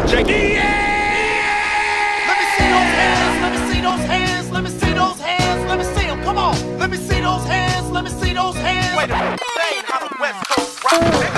DJ. Let me see those hands, let me see those hands, let me see those hands, let me see them, come on. Let me see those hands, let me see those hands. Wait a minute, that ain't how the West Coast rock.